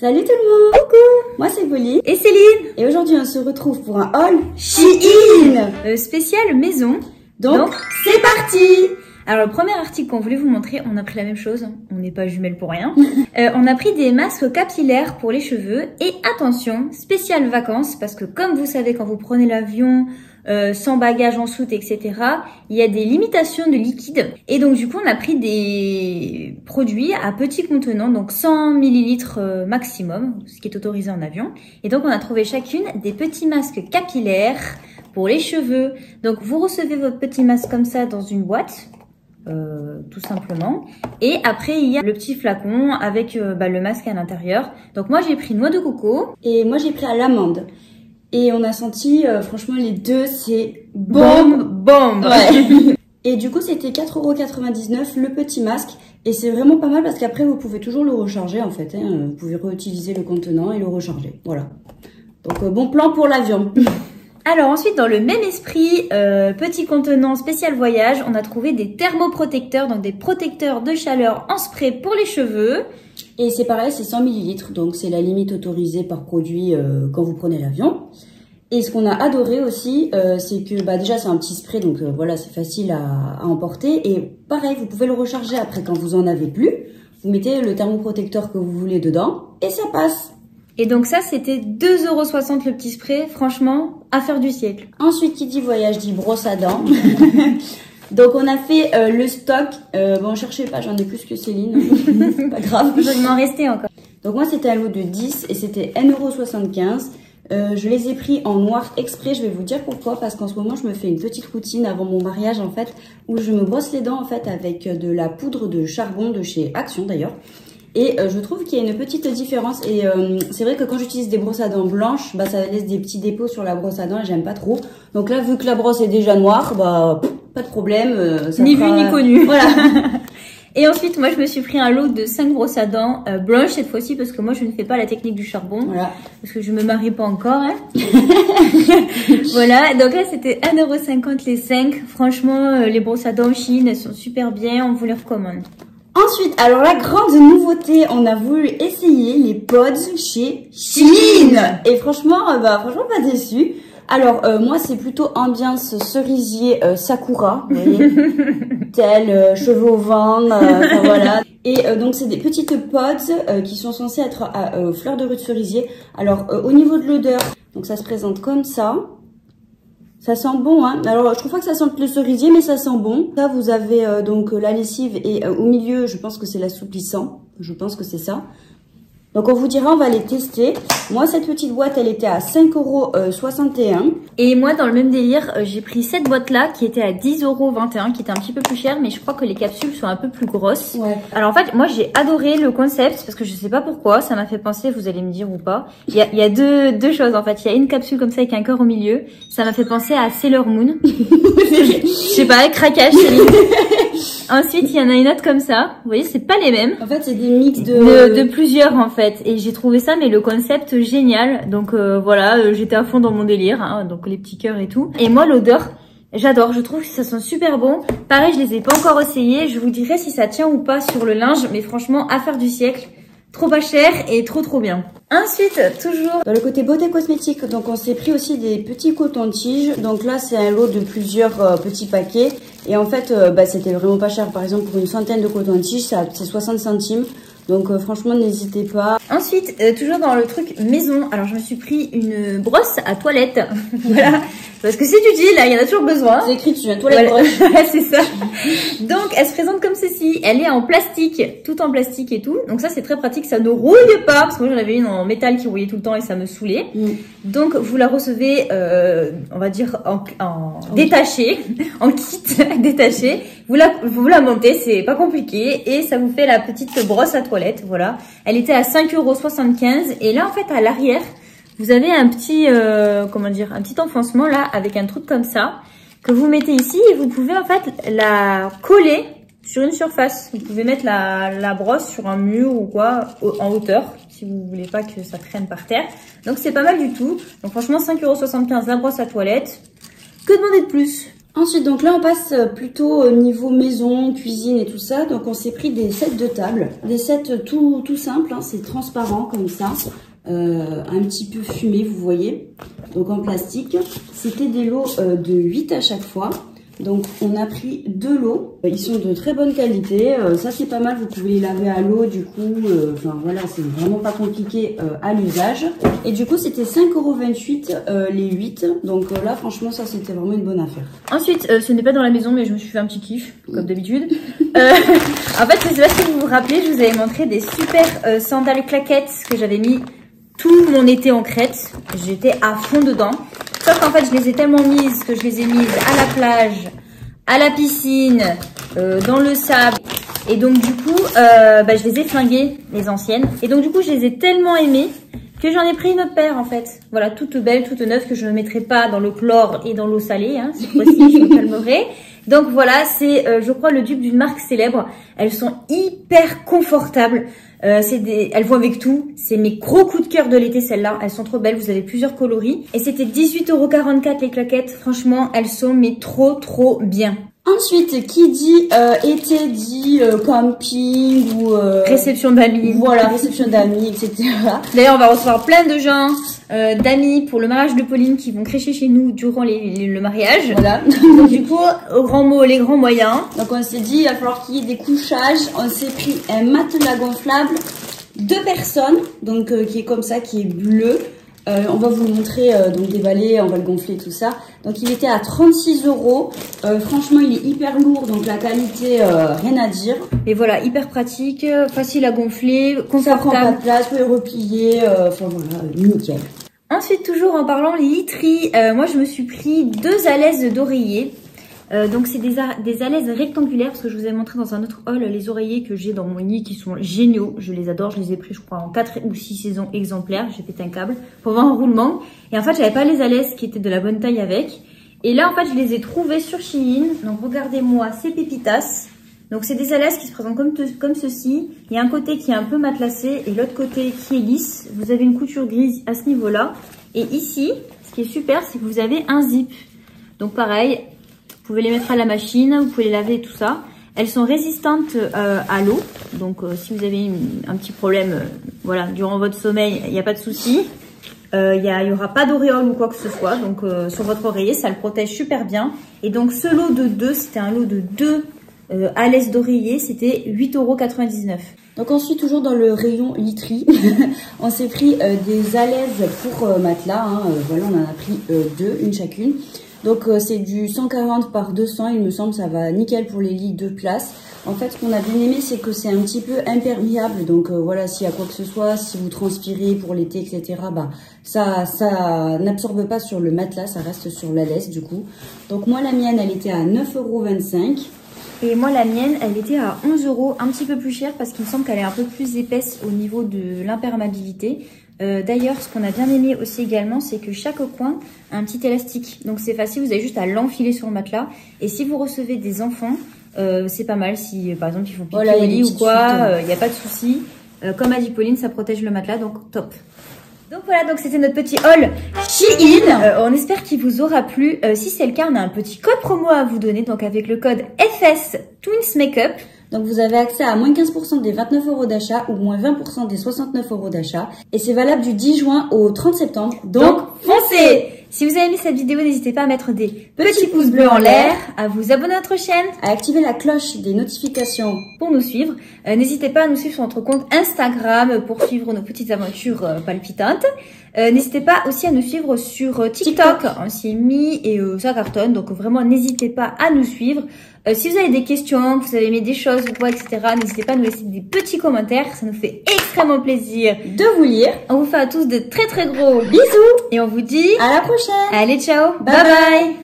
Salut tout le monde. Coucou. Moi c'est Pauline. Et Céline. Et aujourd'hui on se retrouve pour un haul Shein spécial maison. Donc c'est parti. Alors le premier article qu'on voulait vous montrer, on a pris la même chose, on n'est pas jumelles pour rien. On a pris des masques capillaires pour les cheveux et attention, spécial vacances, parce que comme vous savez quand vous prenez l'avion, sans bagage en soute, etc., il y a des limitations de liquide. Et donc du coup on a pris des produits à petits contenants, donc 100 ml maximum, ce qui est autorisé en avion. Et donc on a trouvé chacune des petits masques capillaires pour les cheveux. Donc vous recevez votre petit masque comme ça dans une boîte. Tout simplement. Et après il y a le petit flacon avec le masque à l'intérieur. Donc moi j'ai pris noix de coco. Et moi j'ai pris à l'amande. Et on a senti franchement les deux c'est bombe. Ouais. Et du coup c'était 4,99 € le petit masque. Et c'est vraiment pas mal parce qu'après vous pouvez toujours le recharger en fait. Vous pouvez réutiliser le contenant et le recharger. Voilà. Donc bon plan pour l'avion. Alors ensuite, dans le même esprit, petit contenant spécial voyage, on a trouvé des thermoprotecteurs, donc des protecteurs de chaleur en spray pour les cheveux. Et c'est pareil, c'est 100 ml, donc c'est la limite autorisée par produit quand vous prenez l'avion. Et ce qu'on a adoré aussi, c'est que déjà c'est un petit spray, donc voilà, c'est facile à emporter. Et pareil, vous pouvez le recharger après quand vous en avez plus. Vous mettez le thermoprotecteur que vous voulez dedans et ça passe. Et donc ça, c'était 2,60 € le petit spray. Franchement, affaire du siècle. Ensuite, qui dit voyage dit brosse à dents. Donc on a fait le stock. Bon, cherchez pas, j'en ai plus que Céline. Pas grave. Il m'en restait encore. Donc moi, c'était un lot de 10 et c'était 1,75 €. Je les ai pris en noir exprès. Je vais vous dire pourquoi. Parce qu'en ce moment, je me fais une petite routine avant mon mariage en fait, où je me brosse les dents en fait avec de la poudre de charbon de chez Action d'ailleurs. Et je trouve qu'il y a une petite différence et c'est vrai que quand j'utilise des brosses à dents blanches, ça laisse des petits dépôts sur la brosse à dents et j'aime pas trop. Donc là, vu que la brosse est déjà noire, pas de problème. Ça ni fera... vu ni connu. Voilà. Et ensuite, moi, je me suis pris un lot de 5 brosses à dents blanches cette fois-ci parce que moi, je ne fais pas la technique du charbon. Voilà. Parce que je me marie pas encore. Hein. Voilà. Donc là, c'était 1,50 € les 5. Franchement, les brosses à dents Shein, elles sont super bien. On vous les recommande. Ensuite, alors la grande nouveauté, on a voulu essayer les pods chez Shein. Et franchement, franchement pas déçu. Alors moi c'est plutôt ambiance cerisier sakura, vous voyez, tel cheveux au vent, voilà. Et donc c'est des petites pods qui sont censées être à fleurs de rue de cerisier. Alors au niveau de l'odeur, donc ça se présente comme ça. Ça sent bon, hein. Alors, je trouve pas que ça sente le cerisier, mais ça sent bon. Là, vous avez donc la lessive et au milieu, je pense que c'est l'assouplissant. Je pense que c'est ça. Donc, on vous dira, on va les tester. Moi, cette petite boîte, elle était à 5,61 €. Et moi, dans le même délire, j'ai pris cette boîte-là qui était à 10,21 €, qui était un petit peu plus chère, mais je crois que les capsules sont un peu plus grosses. Ouais. Alors en fait, moi, j'ai adoré le concept parce que je sais pas pourquoi, ça m'a fait penser, vous allez me dire ou pas. Il y a deux choses en fait. Il y a une capsule comme ça avec un cœur au milieu. Ça m'a fait penser à Sailor Moon. Je sais pas, craquage. Ensuite, il y en a une autre comme ça. Vous voyez, c'est pas les mêmes. En fait, c'est des mix de plusieurs en fait. Et j'ai trouvé ça, mais le concept génial. Donc voilà, j'étais à fond dans mon délire. Hein, donc les petits cœurs et tout. Et moi, l'odeur, j'adore. Je trouve que ça sent super bon. Pareil, je les ai pas encore essayés. Je vous dirai si ça tient ou pas sur le linge. Mais franchement, affaire du siècle. Trop pas cher et trop bien. Ensuite, toujours dans le côté beauté cosmétique, donc on s'est pris aussi des petits cotons-tiges. Donc là, c'est un lot de plusieurs petits paquets. Et en fait, c'était vraiment pas cher. Par exemple, pour une centaine de cotons-tiges, c'est 60 centimes. Donc franchement, n'hésitez pas. Ensuite, toujours dans le truc maison, alors je me suis pris une brosse à toilette. Voilà, parce que c'est utile, là, il y en a toujours besoin. C'est écrit dessus, toilette voilà. brosse. C'est ça. Donc, elle se présente comme ceci. Elle est en plastique, tout en plastique et tout. Donc ça, c'est très pratique, ça ne rouille pas. Parce que moi, j'en avais une en métal qui rouillait tout le temps et ça me saoulait. Donc, vous la recevez, on va dire, en détaché, en kit détaché. Vous la montez, c'est pas compliqué. Et ça vous fait la petite brosse à toilette, voilà. Elle était à 5,75 € et là en fait à l'arrière, vous avez un petit un petit enfoncement là avec un truc comme ça que vous mettez ici et vous pouvez en fait la coller sur une surface. Vous pouvez mettre la brosse sur un mur ou quoi en hauteur si vous voulez pas que ça traîne par terre. Donc c'est pas mal du tout. Donc franchement 5,75 € la brosse à toilette. Que demander de plus? Ensuite, donc là, on passe plutôt au niveau maison, cuisine et tout ça. Donc, on s'est pris des sets de table. Des sets tout simples, hein, c'est transparent comme ça. Un petit peu fumé, vous voyez. Donc, en plastique. C'était des lots de 8 à chaque fois. Donc, on a pris 2 lots. Ils sont de très bonne qualité. Ça, c'est pas mal. Vous pouvez les laver à l'eau, du coup. Enfin, voilà, c'est vraiment pas compliqué à l'usage. Et du coup, c'était 5,28 € les 8. Donc là, franchement, ça, c'était vraiment une bonne affaire. Ensuite, ce n'est pas dans la maison, mais je me suis fait un petit kiff, comme d'habitude. En fait, je sais pas si vous vous rappelez, je vous avais montré des super sandales claquettes que j'avais mis tout mon été en Crète. J'étais à fond dedans. Sauf qu'en fait, je les ai tellement mises que je les ai mises à la plage, à la piscine, dans le sable. Et donc, du coup, je les ai flinguées, les anciennes. Et donc, du coup, je les ai tellement aimées que j'en ai pris une autre paire, en fait. Voilà, toute belle, toute neuve, que je ne mettrai pas dans le chlore et dans l'eau salée. Hein, cette fois-ci, je me calmerai. Donc, voilà, c'est, je crois, le dupe d'une marque célèbre. Elles sont hyper confortables. Elles vont avec tout. C'est mes gros coups de cœur de l'été, celles-là. Elles sont trop belles. Vous avez plusieurs coloris. Et c'était 18,44 € les claquettes. Franchement, elles sont mais trop bien. Ensuite, qui dit été dit camping ou réception d'amis. Voilà, réception d'amis, etc. D'ailleurs, on va recevoir plein de gens d'amis pour le mariage de Pauline qui vont crécher chez nous durant le mariage. Voilà. Donc, du coup, au grand mot, les grands moyens. Donc on s'est dit, il va falloir qu'il y ait des couchages. On s'est pris un matelas gonflable, 2 personnes, donc qui est comme ça, qui est bleu. On va vous le montrer, donc déballer, on va le gonfler, tout ça. Donc il était à 36 €. Franchement, il est hyper lourd, donc la qualité, rien à dire. Et voilà, hyper pratique, facile à gonfler, confortable. Ça prend pas de place, vous pouvez replier, enfin voilà, nickel. Ensuite, toujours en parlant literie, moi je me suis pris 2 alaises d'oreiller. Donc c'est des alaises rectangulaires parce que je vous ai montré dans un autre haul les oreillers que j'ai dans mon lit qui sont géniaux. Je les adore, je les ai pris je crois en 4 ou 6 saisons exemplaires. J'ai pété un câble pour voir un roulement. Et en fait j'avais pas les alaises qui étaient de la bonne taille avec. Et là en fait je les ai trouvées sur Shein. Donc regardez-moi ces pépitas. Donc c'est des alaises qui se présentent comme ceci. Il y a un côté qui est un peu matelassé et l'autre côté qui est lisse. Vous avez une couture grise à ce niveau-là. Et ici, ce qui est super, c'est que vous avez un zip. Donc pareil. Vous pouvez les mettre à la machine, vous pouvez les laver et tout ça. Elles sont résistantes à l'eau. Donc si vous avez un petit problème voilà, durant votre sommeil, il n'y a pas de souci. Il y aura pas d'auréole ou quoi que ce soit. Donc sur votre oreiller, ça le protège super bien. Et donc ce lot de 2, c'était un lot de 2 alaises d'oreiller. C'était 8,99 €. Donc ensuite, toujours dans le rayon literie, on s'est pris des alaises pour matelas. Hein. Voilà, on en a pris 2, une chacune. Donc c'est du 140 par 200, il me semble, ça va nickel pour les lits 2 places. En fait, ce qu'on a bien aimé, c'est que c'est un petit peu imperméable. Donc voilà, s'il y a quoi que ce soit, si vous transpirez pour l'été, etc., bah ça n'absorbe pas sur le matelas, ça reste sur la laisse du coup. Donc moi, la mienne, elle était à 9,25 €. Et moi, la mienne, elle était à 11 €, un petit peu plus chère parce qu'il me semble qu'elle est un peu plus épaisse au niveau de l'imperméabilité. D'ailleurs, ce qu'on a bien aimé aussi également, c'est que chaque coin a un petit élastique. Donc c'est facile, vous avez juste à l'enfiler sur le matelas. Et si vous recevez des enfants, c'est pas mal. Si par exemple ils font pipi au lit ou quoi, il n'y a pas de souci. Comme a dit Pauline, ça protège le matelas, donc top. Donc voilà, donc c'était notre petit haul Shein. On espère qu'il vous aura plu. Si c'est le cas, on a un petit code promo à vous donner. Donc avec le code FS Twins Makeup. Donc vous avez accès à moins 15% des 29 € d'achat ou moins 20% des 69 € d'achat. Et c'est valable du 10 juin au 30 septembre. Donc foncez! Si vous avez aimé cette vidéo, n'hésitez pas à mettre des petits pouces bleus en l'air, à vous abonner à notre chaîne, à activer la cloche des notifications pour nous suivre. N'hésitez pas à nous suivre sur notre compte Instagram pour suivre nos petites aventures palpitantes. N'hésitez pas aussi à nous suivre sur TikTok. On s'y est mis et ça cartonne. Donc vraiment, n'hésitez pas à nous suivre. Si vous avez des questions, que vous avez aimé des choses ou quoi, etc., n'hésitez pas à nous laisser des petits commentaires. Ça nous fait extrêmement plaisir de vous lire. On vous fait à tous de très gros bisous et on vous dit à la prochaine. Allez, ciao. Bye bye.